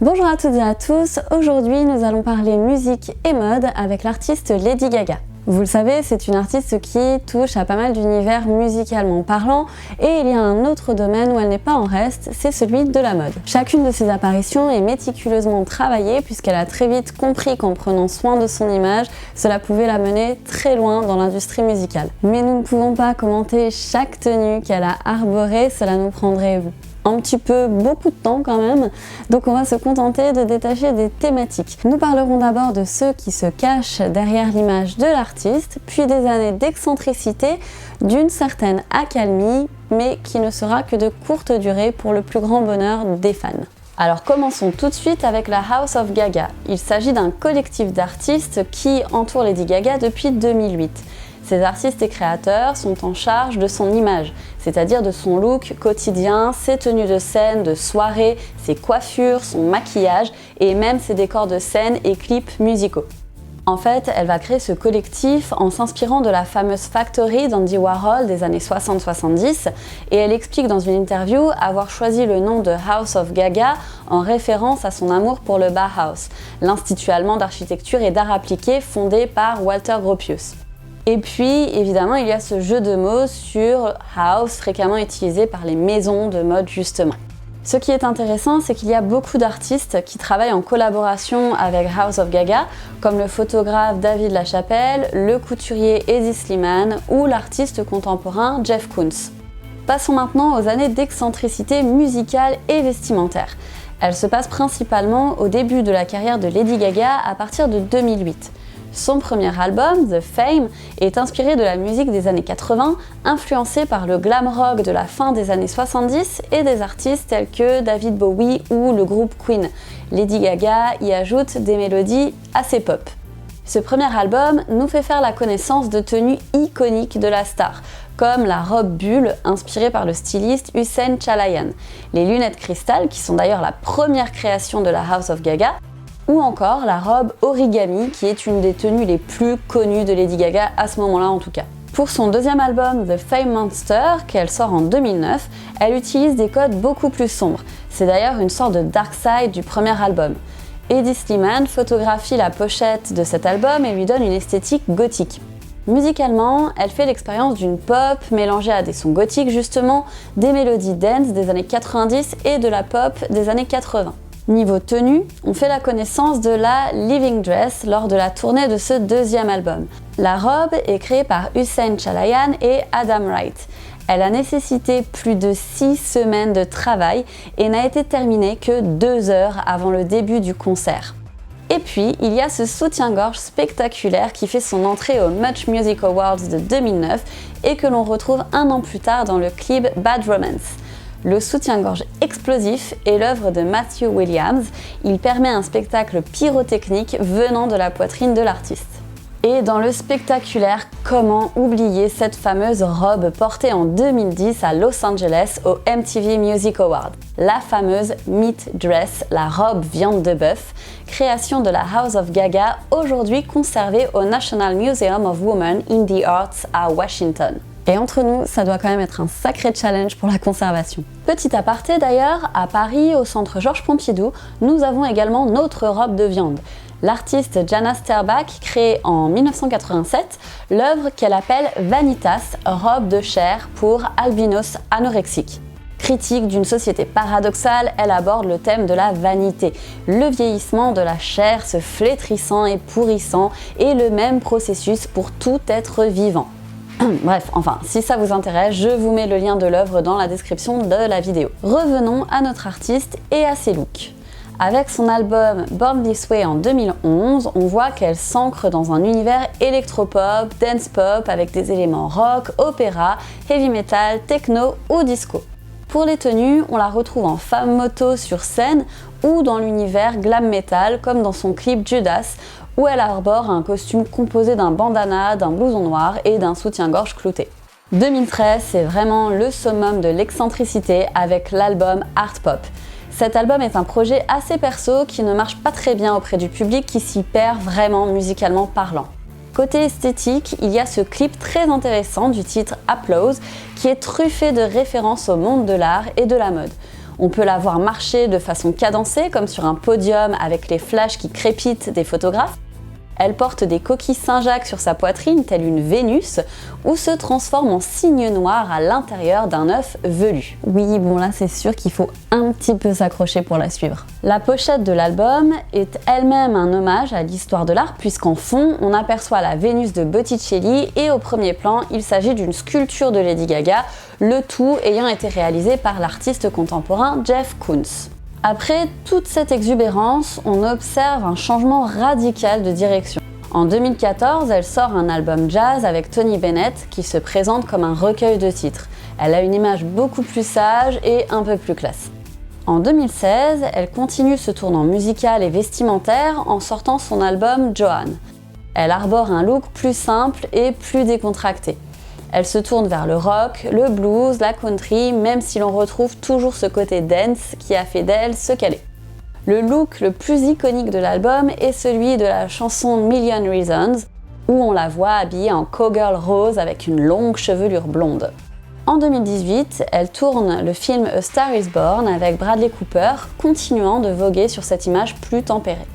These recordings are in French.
Bonjour à toutes et à tous, aujourd'hui nous allons parler musique et mode avec l'artiste Lady Gaga. Vous le savez, c'est une artiste qui touche à pas mal d'univers musicalement parlant et il y a un autre domaine où elle n'est pas en reste, c'est celui de la mode. Chacune de ses apparitions est méticuleusement travaillée puisqu'elle a très vite compris qu'en prenant soin de son image, cela pouvait la mener très loin dans l'industrie musicale. Mais nous ne pouvons pas commenter chaque tenue qu'elle a arborée, cela nous prendrait beaucoup de temps quand même, donc on va se contenter de détacher des thématiques. Nous parlerons d'abord de ceux qui se cachent derrière l'image de l'artiste, puis des années d'excentricité, d'une certaine accalmie, mais qui ne sera que de courte durée pour le plus grand bonheur des fans. Alors commençons tout de suite avec la House of Gaga. Il s'agit d'un collectif d'artistes qui entoure Lady Gaga depuis 2008. Ces artistes et créateurs sont en charge de son image, c'est-à-dire de son look quotidien, ses tenues de scène, de soirée, ses coiffures, son maquillage et même ses décors de scène et clips musicaux. En fait, elle va créer ce collectif en s'inspirant de la fameuse Factory d'Andy Warhol des années 60-70 et elle explique dans une interview avoir choisi le nom de House of Gaga en référence à son amour pour le Bauhaus, l'institut allemand d'architecture et d'art appliqué fondé par Walter Gropius. Et puis, évidemment, il y a ce jeu de mots sur house, fréquemment utilisé par les maisons de mode justement. Ce qui est intéressant, c'est qu'il y a beaucoup d'artistes qui travaillent en collaboration avec House of Gaga, comme le photographe David Lachapelle, le couturier Eddie Slimane ou l'artiste contemporain Jeff Koons. Passons maintenant aux années d'excentricité musicale et vestimentaire. Elle se passe principalement au début de la carrière de Lady Gaga à partir de 2008. Son premier album, The Fame, est inspiré de la musique des années 80, influencé par le glam rock de la fin des années 70 et des artistes tels que David Bowie ou le groupe Queen. Lady Gaga y ajoute des mélodies assez pop. Ce premier album nous fait faire la connaissance de tenues iconiques de la star, comme la robe bulle inspirée par le styliste Hussein Chalayan, les lunettes cristal qui sont d'ailleurs la première création de la House of Gaga, ou encore la robe origami qui est une des tenues les plus connues de Lady Gaga à ce moment-là en tout cas. Pour son deuxième album The Fame Monster, qu'elle sort en 2009, elle utilise des codes beaucoup plus sombres. C'est d'ailleurs une sorte de dark side du premier album. Eddie Slimane photographie la pochette de cet album et lui donne une esthétique gothique. Musicalement, elle fait l'expérience d'une pop mélangée à des sons gothiques justement, des mélodies dance des années 90 et de la pop des années 80. Niveau tenue, on fait la connaissance de la Living Dress lors de la tournée de ce deuxième album. La robe est créée par Hussein Chalayan et Adam Wright. Elle a nécessité plus de 6 semaines de travail et n'a été terminée que 2 heures avant le début du concert. Et puis, il y a ce soutien-gorge spectaculaire qui fait son entrée au Much Music Awards de 2009 et que l'on retrouve un an plus tard dans le clip Bad Romance. Le soutien-gorge explosif est l'œuvre de Matthew Williams. Il permet un spectacle pyrotechnique venant de la poitrine de l'artiste. Et dans le spectaculaire, comment oublier cette fameuse robe portée en 2010 à Los Angeles au MTV Music Awards. La fameuse Meat Dress, la robe viande de bœuf, création de la House of Gaga, aujourd'hui conservée au National Museum of Women in the Arts à Washington. Et entre nous, ça doit quand même être un sacré challenge pour la conservation. Petit aparté d'ailleurs, à Paris, au centre Georges Pompidou, nous avons également notre robe de viande. L'artiste Jana Sterbach crée en 1987 l'œuvre qu'elle appelle Vanitas, robe de chair pour albinos anorexiques. Critique d'une société paradoxale, elle aborde le thème de la vanité, le vieillissement de la chair se flétrissant et pourrissant et le même processus pour tout être vivant. Bref, enfin, si ça vous intéresse, je vous mets le lien de l'œuvre dans la description de la vidéo. Revenons à notre artiste et à ses looks. Avec son album Born This Way en 2011, on voit qu'elle s'ancre dans un univers électropop, dance pop avec des éléments rock, opéra, heavy metal, techno ou disco. Pour les tenues, on la retrouve en femme moto sur scène ou dans l'univers glam metal comme dans son clip Judas où elle arbore un costume composé d'un bandana, d'un blouson noir et d'un soutien-gorge clouté. 2013, c'est vraiment le summum de l'excentricité avec l'album Art Pop. Cet album est un projet assez perso qui ne marche pas très bien auprès du public qui s'y perd vraiment musicalement parlant. Côté esthétique, il y a ce clip très intéressant du titre Applause qui est truffé de références au monde de l'art et de la mode. On peut la voir marcher de façon cadencée, comme sur un podium avec les flashs qui crépitent des photographes. Elle porte des coquilles Saint-Jacques sur sa poitrine, telle une Vénus, ou se transforme en cygne noir à l'intérieur d'un œuf velu. Oui, bon là c'est sûr qu'il faut un petit peu s'accrocher pour la suivre. La pochette de l'album est elle-même un hommage à l'histoire de l'art, puisqu'en fond, on aperçoit la Vénus de Botticelli et au premier plan, il s'agit d'une sculpture de Lady Gaga, le tout ayant été réalisé par l'artiste contemporain Jeff Koons. Après toute cette exubérance, on observe un changement radical de direction. En 2014, elle sort un album jazz avec Tony Bennett qui se présente comme un recueil de titres. Elle a une image beaucoup plus sage et un peu plus classe. En 2016, elle continue ce tournant musical et vestimentaire en sortant son album Joanne. Elle arbore un look plus simple et plus décontracté. Elle se tourne vers le rock, le blues, la country, même si l'on retrouve toujours ce côté dance qui a fait d'elle ce qu'elle est. Le look le plus iconique de l'album est celui de la chanson Million Reasons, où on la voit habillée en cowgirl rose avec une longue chevelure blonde. En 2018, elle tourne le film A Star is Born avec Bradley Cooper, continuant de voguer sur cette image plus tempérée.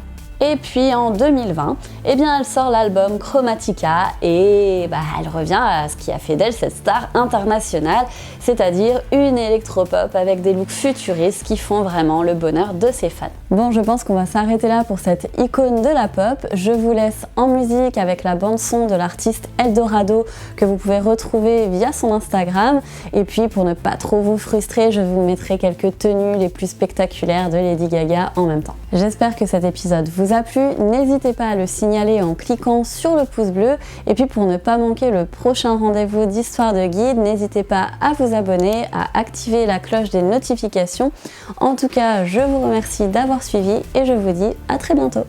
Et puis en 2020, elle sort l'album Chromatica et elle revient à ce qui a fait d'elle cette star internationale, c'est-à-dire une électropop avec des looks futuristes qui font vraiment le bonheur de ses fans. Bon, je pense qu'on va s'arrêter là pour cette icône de la pop. Je vous laisse en musique avec la bande-son de l'artiste Eldorado que vous pouvez retrouver via son Instagram. Et puis pour ne pas trop vous frustrer, je vous mettrai quelques tenues les plus spectaculaires de Lady Gaga en même temps. J'espère que cet épisode vous a plu, n'hésitez pas à le signaler en cliquant sur le pouce bleu et puis pour ne pas manquer le prochain rendez-vous d'Histoire de Guide, n'hésitez pas à vous abonner, à activer la cloche des notifications. En tout cas, je vous remercie d'avoir suivi et je vous dis à très bientôt.